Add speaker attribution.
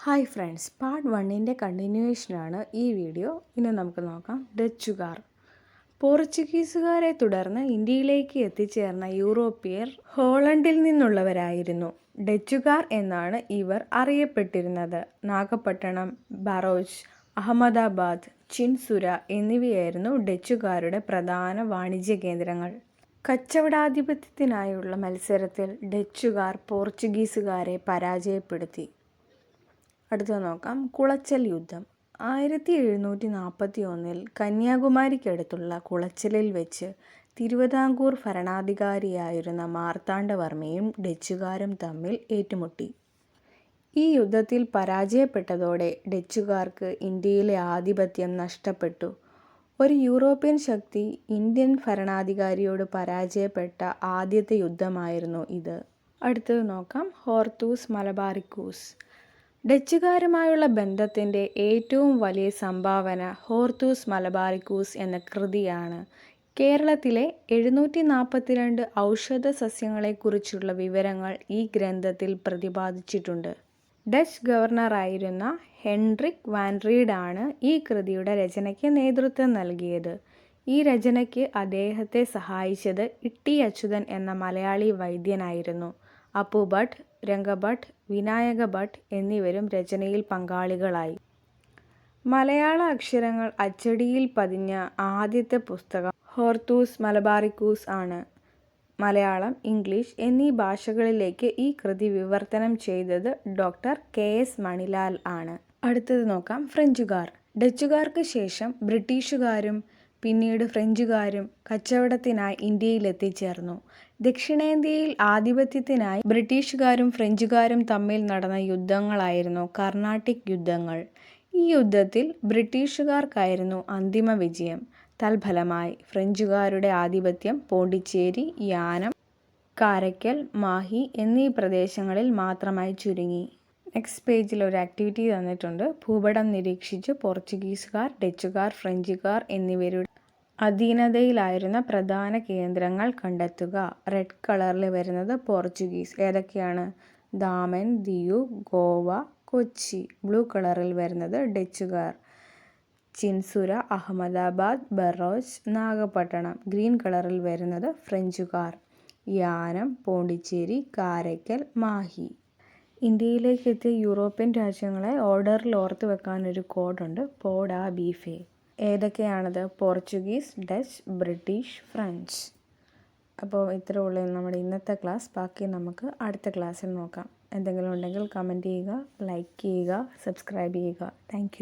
Speaker 1: Hi friends, part 1ൻ്റെ കണ്ടിന്യൂവേഷനാണ് ഈ video. ഇനി നമുക്ക് നോക്കാം ഡച്ചുകാർ. പോർച്ചുഗീസുകാരെ തുടർന്ന് ഇന്ത്യയിലേക്ക് എത്തിച്ചേർന്ന യൂറോപ്യർ ഹോളണ്ടിൽ നിന്നുള്ളവരായിരുന്നു. ഡച്ചുകാർ എന്നാണ് ഇവർ അറിയപ്പെട്ടിരുന്നത്. നാഗപട്ടണം, ബറോച്ച്, അഹമ്മദാബാദ്, ചിൻസുര എന്നിവയായിരുന്നു ഡച്ചുകാരുടെ പ്രധാന വാണിജ്യ കേന്ദ്രങ്ങൾ. കച്ചവടാധിപത്യത്തിനായുള്ള മത്സരത്തിൽ ഡച്ചുകാർ പോർച്ചുഗീസുകാരെ പരാജയപ്പെടുത്തി. അടുത്തത് നോക്കാം, കുളച്ചൽ യുദ്ധം. 1741 കന്യാകുമാരിക്കടുത്തുള്ള കുളച്ചലിൽ വെച്ച് തിരുവിതാംകൂർ ഭരണാധികാരിയായിരുന്ന മാർത്താണ്ഡവർമ്മയും ഡച്ചുകാരും തമ്മിൽ ഏറ്റുമുട്ടി. ഈ യുദ്ധത്തിൽ പരാജയപ്പെട്ടതോടെ ഡച്ചുകാർക്ക് ഇന്ത്യയിലെ ആധിപത്യം നഷ്ടപ്പെട്ടു. ഒരു യൂറോപ്യൻ ശക്തി ഇന്ത്യൻ ഭരണാധികാരിയോട് പരാജയപ്പെട്ട ആദ്യത്തെ യുദ്ധമായിരുന്നു ഇത്. അടുത്തത് നോക്കാം, ഹോർത്തൂസ് മലബാറിക്കൂസ്. ഡച്ചുകാരുമായുള്ള ബന്ധത്തിൻ്റെ ഏറ്റവും വലിയ സംഭാവന ഹോർത്തൂസ് മലബാറിക്കൂസ് എന്ന കൃതിയാണ്. കേരളത്തിലെ 742 ഔഷധ സസ്യങ്ങളെക്കുറിച്ചുള്ള വിവരങ്ങൾ ഈ ഗ്രന്ഥത്തിൽ പ്രതിപാദിച്ചിട്ടുണ്ട്. ഡച്ച് ഗവർണറായിരുന്ന ഹെൻറിക് വാൻ റീഡ് ആണ് ഈ കൃതിയുടെ രചനയ്ക്ക് നേതൃത്വം നൽകിയത്. ഈ രചനയ്ക്ക് അദ്ദേഹത്തെ സഹായിച്ചത് ഇട്ടി അച്യുതൻ എന്ന മലയാളി വൈദ്യനായിരുന്നു. അപ്പു ഭട്ട്, രംഗഭട്ട്, വിനായക ഭട്ട് എന്നിവരും രചനയിൽ പങ്കാളികളായി. മലയാള അക്ഷരങ്ങൾ അച്ചടിയിൽ പതിഞ്ഞ ആദ്യത്തെ പുസ്തകം ഹോർത്തൂസ് മലബാറിക്കൂസ് ആണ്. മലയാളം, ഇംഗ്ലീഷ് എന്നീ ഭാഷകളിലേക്ക് ഈ കൃതി വിവർത്തനം ചെയ്തത് ഡോക്ടർ KS മണിലാൽ ആണ്. അടുത്തത് നോക്കാം, ഫ്രഞ്ചുകാർ. ഡച്ചുകാർക്ക് ശേഷം ബ്രിട്ടീഷുകാരും പിന്നീട് ഫ്രഞ്ചുകാരും കച്ചവടത്തിനായി ഇന്ത്യയിലെത്തിച്ചേർന്നു. ദക്ഷിണേന്ത്യയിൽ ആധിപത്യത്തിനായി ബ്രിട്ടീഷുകാരും ഫ്രഞ്ചുകാരും തമ്മിൽ നടന്ന യുദ്ധങ്ങളായിരുന്നു കർണാട്ടിക് യുദ്ധങ്ങൾ. ഈ യുദ്ധത്തിൽ ബ്രിട്ടീഷുകാർക്കായിരുന്നു അന്തിമ വിജയം. തൽഫലമായി ഫ്രഞ്ചുകാരുടെ ആധിപത്യം പോണ്ടിച്ചേരി, യാനം, കാരയ്ക്കൽ, മാഹി എന്നീ പ്രദേശങ്ങളിൽ മാത്രമായി ചുരുങ്ങി. നെക്സ്റ്റ് പേജിൽ ഒരു ആക്ടിവിറ്റി തന്നിട്ടുണ്ട്. ഭൂപടം നിരീക്ഷിച്ച് പോർച്ചുഗീസുകാർ, ഡച്ചുകാർ, ഫ്രഞ്ചുകാർ എന്നിവരുടെ അധീനതയിലായിരുന്ന പ്രധാന കേന്ദ്രങ്ങൾ കണ്ടെത്തുക. റെഡ് കളറിൽ വരുന്നത് പോർച്ചുഗീസ്. ഏതൊക്കെയാണ്? ദാമൻ, ദിയു, ഗോവ, കൊച്ചി. ബ്ലൂ കളറിൽ വരുന്നത് ഡച്ചുകാർ. ചിൻസുര, അഹമ്മദാബാദ്, ബറോച്ച്, നാഗപട്ടണം. ഗ്രീൻ കളറിൽ വരുന്നത് ഫ്രഞ്ചുകാർ. യാനം, പോണ്ടിച്ചേരി, കാരയ്ക്കൽ, മാഹി. ഇന്ത്യയിലേക്ക് എത്തിയ യൂറോപ്യൻ രാജ്യങ്ങളെ ഓർഡറിൽ ഓർത്ത് വെക്കാനൊരു കോഡുണ്ട്, പോഡ് ആ ബീഫെ. ഏതൊക്കെയാണത്? Portuguese, Dutch, British, French. അപ്പോൾ ഇത്രേ ഉള്ളൂ നമ്മുടെ ഇന്നത്തെ ക്ലാസ്. ബാക്കി നമുക്ക് അടുത്ത ക്ലാസ്സിൽ നോക്കാം. എന്തെങ്കിലും ഉണ്ടെങ്കിൽ കമൻറ്റ് ചെയ്യുക, ലൈക്ക് ചെയ്യുക, സബ്സ്ക്രൈബ് ചെയ്യുക. താങ്ക്